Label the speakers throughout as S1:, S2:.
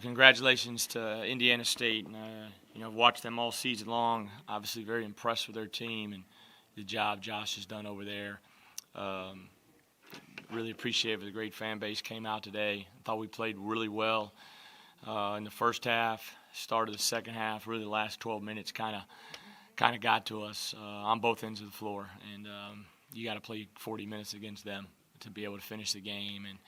S1: congratulations to Indiana State. And, watched them all season long. Obviously very impressed with their team and the job Josh has done over there. Really appreciate the great fan base came out today. I thought we played really well in the first half. Start of the second half, really the last 12 minutes kind of got to us on both ends of the floor. And you got to play 40 minutes against them to be able to finish the game. And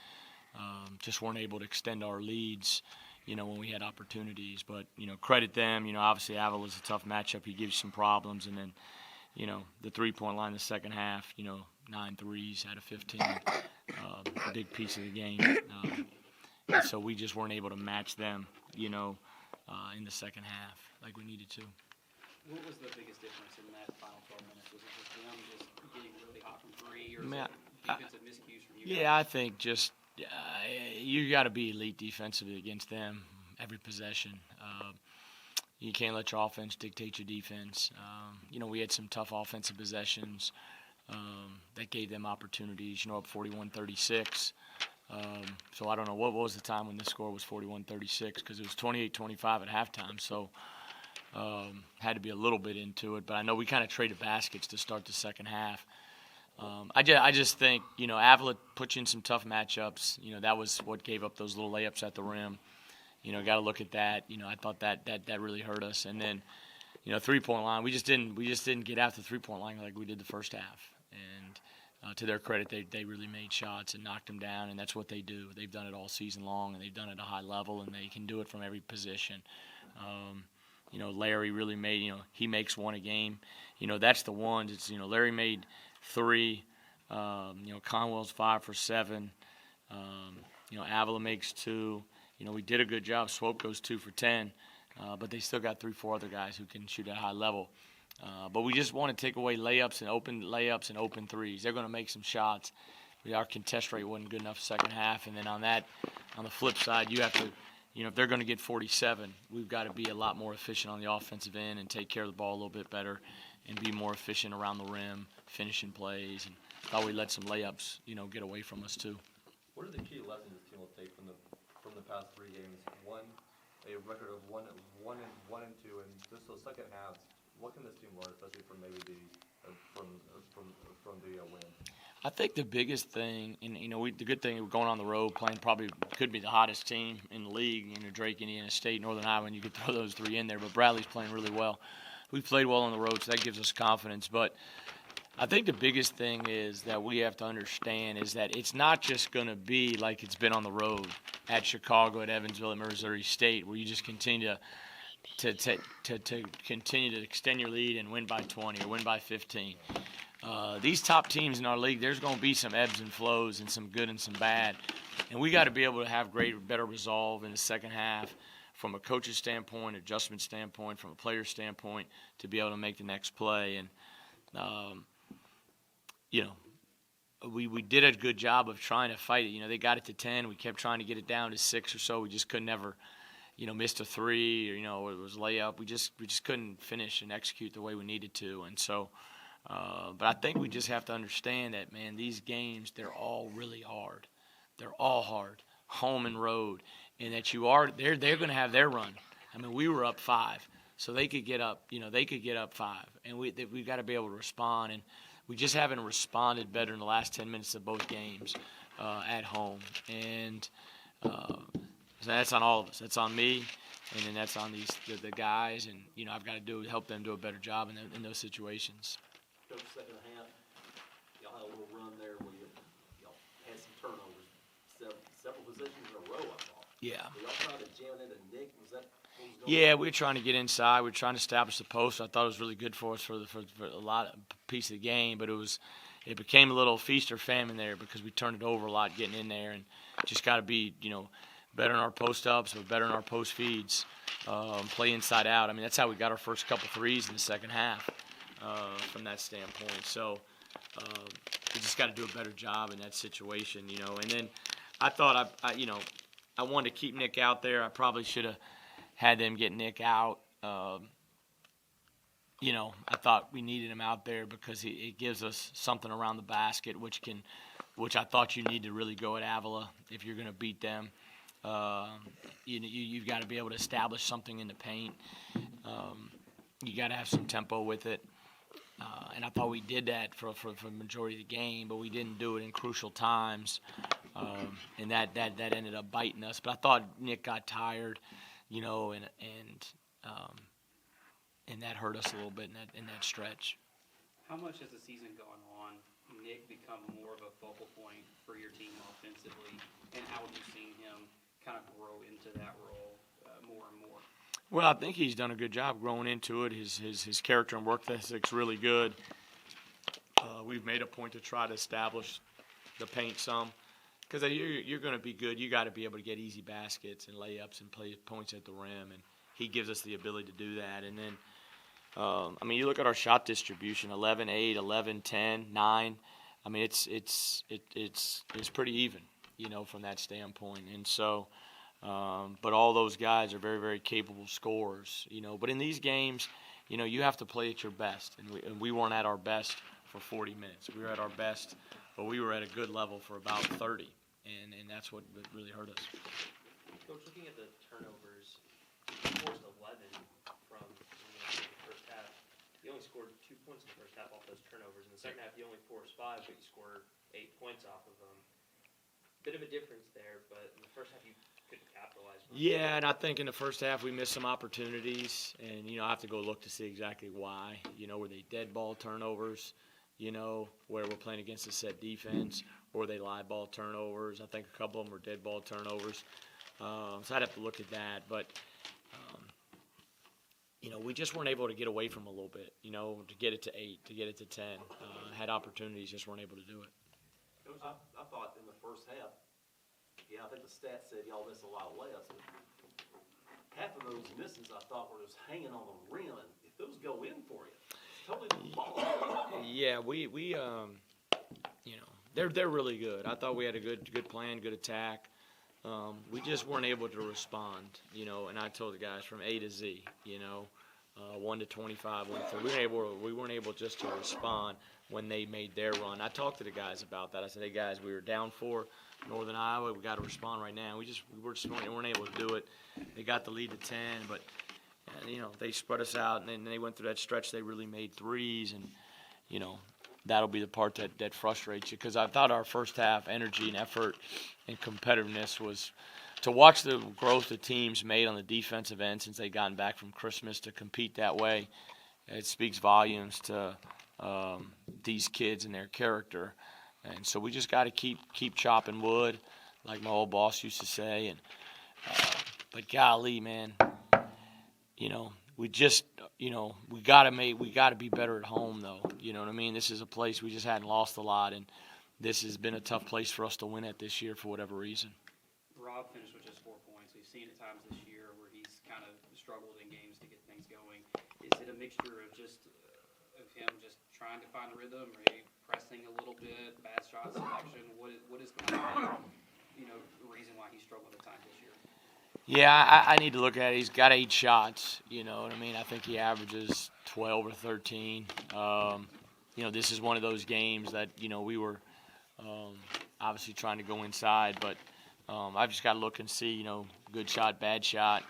S1: just weren't able to extend our leads, when we had opportunities. But, credit them. Obviously Avila's a tough matchup. He gives you some problems. And then, the three-point line in the second half, 9 threes out of 15, a big piece of the game. So we just weren't able to match them, in the second half like we needed to.
S2: What was the biggest difference in that final 12 minutes? Was it just them just getting really hot from three, or was it defensive miscues from you guys?
S1: Yeah, I think just you got to be elite defensively against them every possession. You can't let your offense dictate your defense. We had some tough offensive possessions that gave them opportunities, up 41-36. So I don't know, what was the time when this score was 41-36? Because it was 28-25 at halftime, so had to be a little bit into it. But I know we kind of traded baskets to start the second half. I just think, Avila put you in some tough matchups. That was what gave up those little layups at the rim. Got to look at that. I thought that really hurt us. And then, three-point line, we just didn't get out the three-point line like we did the first half. And to their credit, they really made shots and knocked them down, and that's what they do. They've done it all season long, and they've done it at a high level, and they can do it from every position. Larry really made, he makes one a game. That's the ones. It's, Larry made 3. Conwell's 5 for 7. Avila makes 2. We did a good job. Swope goes 2 for 10. But they still got 3-4 other guys who can shoot at a high level. But we just want to take away layups and open threes. They're going to make some shots. Our contest rate wasn't good enough second half. And then on the flip side, you have to, if they're going to get 47, we've got to be a lot more efficient on the offensive end and take care of the ball a little bit better and be more efficient around the rim, finishing plays. And thought we let some layups, get away from us too.
S3: What are the key lessons this team will take from the past 3 games? One, a record of 1-2, and just those second halves. What can this team learn, especially from maybe from the win?
S1: I think the biggest thing, and the good thing, we're going on the road, playing probably could be the hottest team in the league. Drake, Indiana State, Northern Iowa, and you could throw those 3 in there. But Bradley's playing really well. We've played well on the road, so that gives us confidence. But I think the biggest thing is that we have to understand is that it's not just going to be like it's been on the road at Chicago, at Evansville, at Missouri State, where you just continue to continue to extend your lead and win by 20 or win by 15. These top teams in our league, there's going to be some ebbs and flows and some good and some bad. And we got to be able to have better resolve in the second half from a coach's standpoint, adjustment standpoint, from a player standpoint, to be able to make the next play. And, we did a good job of trying to fight it. They got it to 10. We kept trying to get it down to 6 or so. We just could never missed a 3, or, it was layup. We just couldn't finish and execute the way we needed to. And so, but I think we just have to understand that, man, these games, they're all really hard. They're all hard, home and road, and that they're going to have their run. I mean, we were up 5, so they could get up, 5, and we've got to be able to respond. And we just haven't responded better in the last 10 minutes of both games at home. And so that's on all of us. That's on me, and then that's on the guys. And I've got to help them do a better job in those situations.
S4: Coach, second half, y'all had a little run there where y'all had some turnovers, several possessions in a row, I thought.
S1: Yeah.
S4: So y'all tried to jam into Nick. Was that what was going
S1: Yeah,
S4: on?
S1: we were trying to get inside. We were trying to establish the post. I thought it was really good for us for a lot of piece of the game, but it became a little feast or famine there because we turned it over a lot getting in there, and just got to be better in our post ups, but better in our post feeds, play inside out. I mean, that's how we got our first couple threes in the second half from that standpoint. So we just got to do a better job in that situation, And then I thought I wanted to keep Nick out there. I probably should have had them get Nick out. I thought we needed him out there because it gives us something around the basket, which I thought you need to really go at Avila if you're going to beat them. You've got to be able to establish something in the paint. You got to have some tempo with it. And I thought we did that for the majority of the game, but we didn't do it in crucial times. And that ended up biting us. But I thought Nick got tired, and that hurt us a little bit in that stretch.
S2: How much has the season gone on, Nick become more of a focal point for your team offensively, and how have you seen him kind of grow into that role more and more?
S1: Well, I think he's done a good job growing into it. His character and work ethic's really good. We've made a point to try to establish the paint some. Because you're going to be good, you got to be able to get easy baskets and layups and play points at the rim, and he gives us the ability to do that. And then, you look at our shot distribution: 11, 8, 11, 10, 9. I mean, it's pretty even, from that standpoint. And so, but all those guys are very, very capable scorers, But in these games, you have to play at your best, and we weren't at our best for 40 minutes. We were at our best. But we were at a good level for about 30, and that's what really hurt us.
S5: Coach, looking at the turnovers, you forced 11 from the first half. You only scored 2 points in the first half off those turnovers. In the second half, you only forced 5, but you scored 8 points off of them. Bit of a difference there, but in the first half, you couldn't capitalize.
S1: Yeah, and I think in the first half we missed some opportunities, and I have to go look to see exactly why. Were they dead ball turnovers? Where we're playing against a set defense, or they live ball turnovers. I think a couple of them were dead ball turnovers. So I'd have to look at that. But, we just weren't able to get away from them a little bit, to get it to 8, to get it to 10. Had opportunities, just weren't able to do it.
S4: Coach, I thought in the first half, I think the stats said y'all missed a lot of layups. Half of those misses I thought were just hanging on the rim. And if those go in for you, totally the ball.
S1: Yeah, we they're really good. I thought we had a good plan, good attack. We just weren't able to respond, and I told the guys from A to Z, 1 to 25, 1 to 3. We weren't able just to respond when they made their run. I talked to the guys about that. I said, hey guys, we were down 4, Northern Iowa. We got to respond right now. We weren't able to do it. They got the lead to 10, but they spread us out, and then they went through that stretch. They really made threes, and that'll be the part that frustrates you, because I thought our first half energy and effort and competitiveness was to watch the growth the teams made on the defensive end since they gotten back from Christmas to compete that way. It speaks volumes to these kids and their character, and so we just got to keep chopping wood, like my old boss used to say. And but golly, man. We just, we gotta be better at home, though. You know what I mean? This is a place we just hadn't lost a lot, and this has been a tough place for us to win at this year for whatever reason.
S2: Rob finished with just 4 points. We've seen at times this year where he's kind of struggled in games to get things going. Is it a mixture of of him just trying to find a rhythm, or maybe pressing a little bit, bad shot selection? What is kind of the reason why he struggled at times this year?
S1: Yeah, I need to look at it. He's got 8 shots. You know what I mean? I think he averages 12 or 13. This is one of those games that, we were obviously trying to go inside. But I've just got to look and see, good shot, bad shot,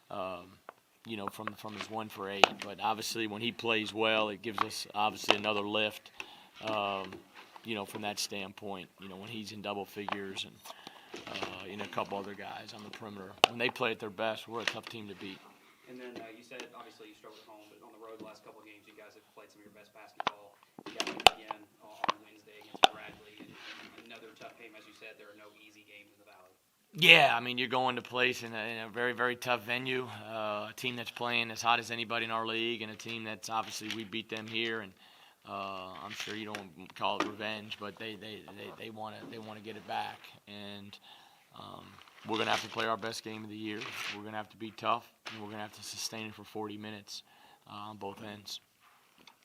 S1: from his 1 for 8. But obviously when he plays well, it gives us obviously another lift, from that standpoint, when he's in double figures and a couple other guys on the perimeter. When they play at their best, we're a tough team to beat.
S2: And then you said, obviously, you struggled at home, but on the road the last couple of games, you guys have played some of your best basketball. You got it again on Wednesday against Bradley. And another tough game, as you said, there are no easy games in the Valley.
S1: Yeah, you're going to place in a very, very tough venue, a team that's playing as hot as anybody in our league, and a team that's obviously we beat them here, and I'm sure you don't call it revenge, but they want to get it back, and we're going to have to play our best game of the year. We're going to have to be tough, and we're going to have to sustain it for 40 minutes on both ends.